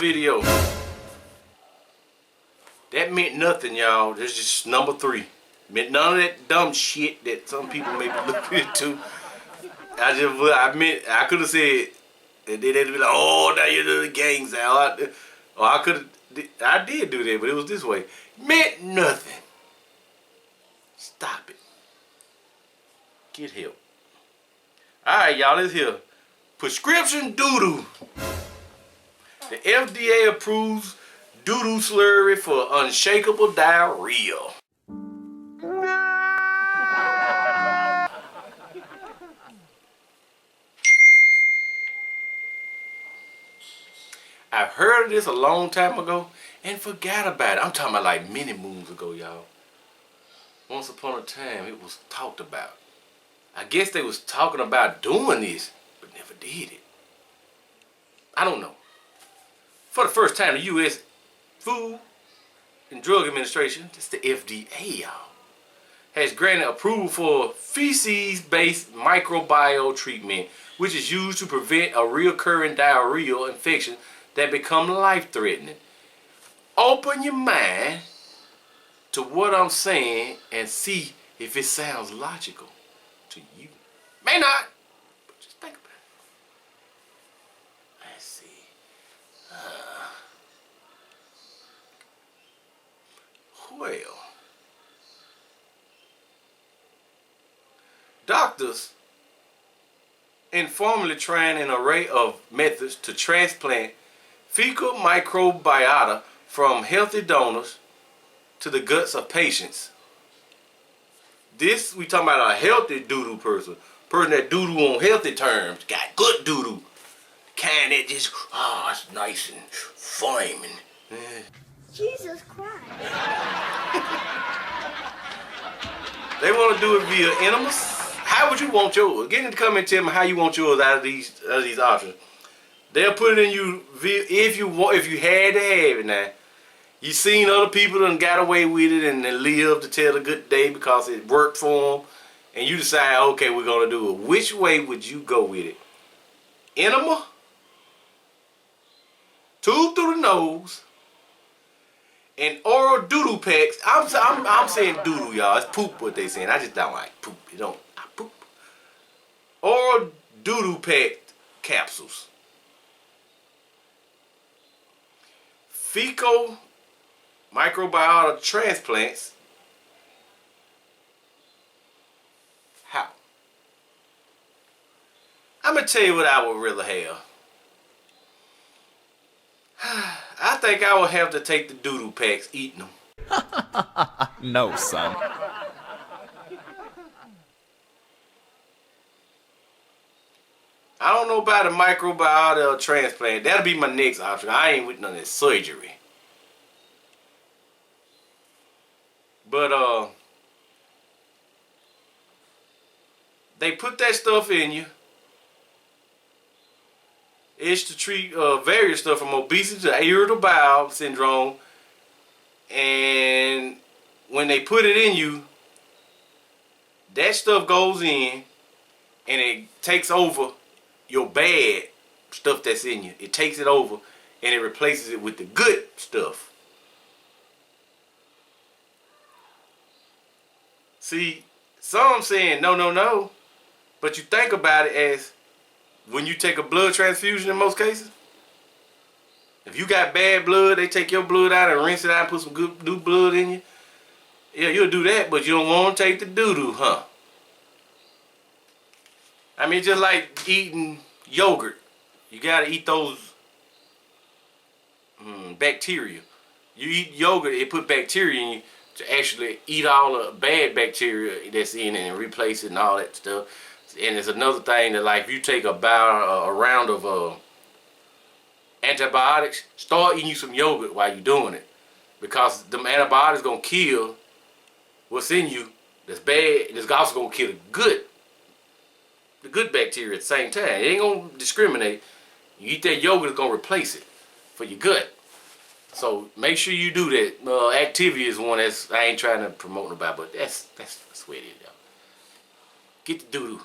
video. That meant nothing, y'all. That's just number 3. Meant none of that dumb shit that some people may be looking into. I could have said, and then they'd be like, oh, now you're the gangs out. Or I did do that, but it was this way. Meant nothing. Stop it. Get help. Alright, y'all, let's hear. Prescription doo-doo. The FDA approves doo-doo slurry for unshakable diarrhea. I heard of this a long time ago and forgot about it. I'm talking about like many moons ago, y'all. Once upon a time, it was talked about. I guess they was talking about doing this, but never did it. I don't know. For the first time, the U.S. Food and Drug Administration, that's the FDA, y'all, has granted approval for feces-based microbiome treatment, which is used to prevent a recurring diarrheal infection that become life-threatening. Open your mind to what I'm saying and see if it sounds logical to you. May not, but just think about it. Let's see. Well, doctors informally trying an array of methods to transplant fecal microbiota from healthy donors to the guts of patients. This, we talking about a healthy doo-doo person that doo-doo on healthy terms, got good doo-doo, kind that just, it's nice and flaming. Jesus Christ. They want to do it via enemas. How would you want yours? Get in the comment and tell me how you want yours out of these options. They'll put it in you via, if you had to have it now. You seen other people done got away with it and they lived to tell the good day because it worked for them, and you decide, okay, we're gonna do it. Which way would you go with it? Enema, tube through the nose, and oral doo-doo packs. I'm saying doo-doo, y'all. It's poop what they saying. I just don't like poop. I poop. Oral doo-doo packed capsules. Fecal microbiota transplants. How? I'm gonna tell you what I would rather have. I think I would have to take the doo-doo packs, eating them. No, son. I don't know about a microbiota transplant. That'll be my next option. I ain't with none of that surgery. But they put that stuff in you. It's to treat various stuff from obesity to irritable bowel syndrome. And when they put it in you, that stuff goes in and it takes over your bad stuff that's in you. It takes it over and it replaces it with the good stuff. See, some saying no, but you think about it as when you take a blood transfusion in most cases. If you got bad blood, they take your blood out and rinse it out and put some good new blood in you. Yeah, you'll do that, but you don't want to take the doo-doo, huh? I mean, just like eating yogurt. You got to eat those bacteria. You eat yogurt, it put bacteria in you to actually eat all the bad bacteria that's in it and replace it and all that stuff. And it's another thing that, like, if you take a round of antibiotics, start eating you some yogurt while you're doing it, because them antibiotics gonna kill what's in you that's bad, and it's also gonna kill the good bacteria at the same time. It ain't gonna discriminate. You eat that yogurt, it's gonna replace it for your gut. So make sure you do that. Activity is one that's I ain't trying to promote nobody, but that's where it is, y'all. Get the doo-doo.